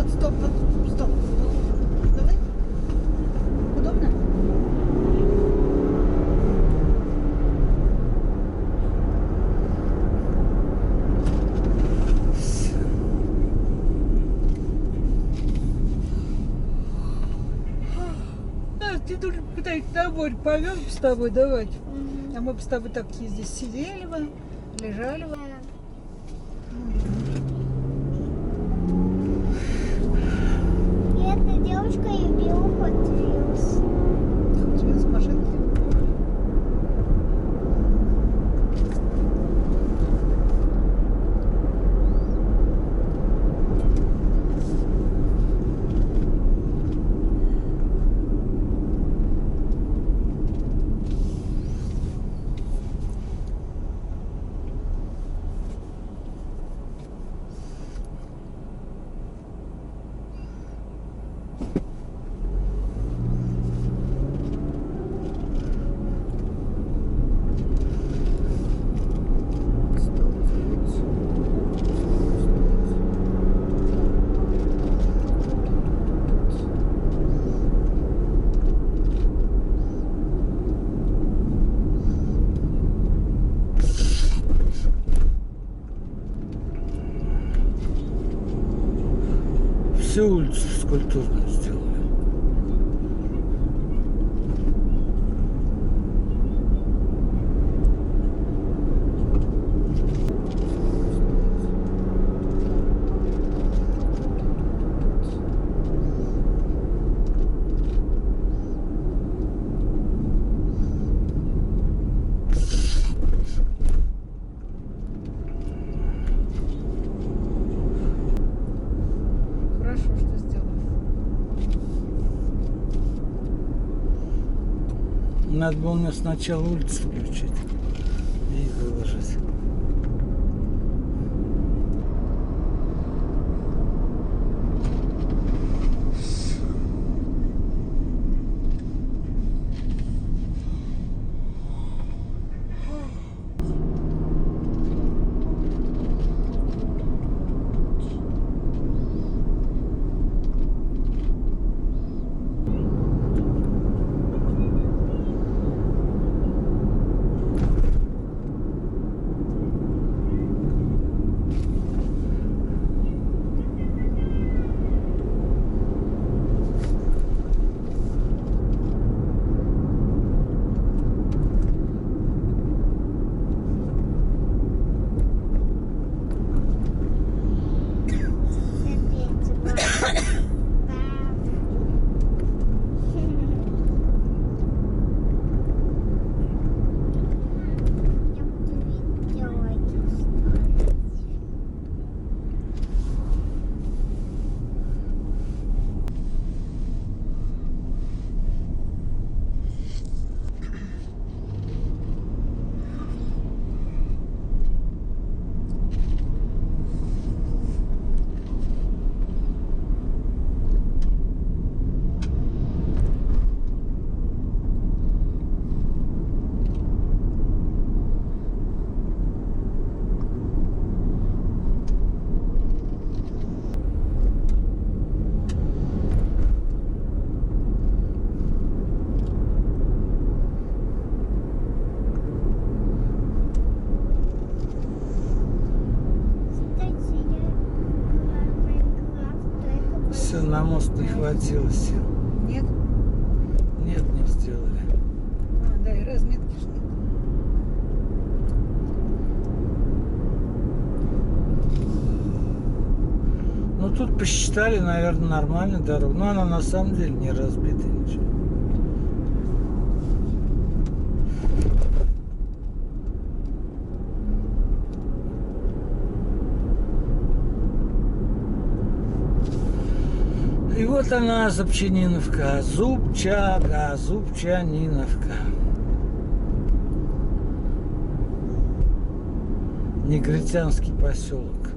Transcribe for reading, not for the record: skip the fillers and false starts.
стоп. Давай. Удобно? Ты только куда-нибудь на море повез бы с тобой, давай. А мы бы с тобой такие здесь сидели бы, лежали бы. И эта девушка любила Hot Wheels. Hot Wheels машинки. Всю улицу скульптурную сделали. Хорошо, что сделали. Надо было мне сначала улицу включить и выложить. Все, на мост не хватило сил. Нет? Нет, не сделали. А, да, и разметки ж нет. Ну тут посчитали, наверное, нормально дорогу. Но она на самом деле не разбита ничего. И вот она, Зубчаниновка, Зубчаниновка. Негритянский поселок.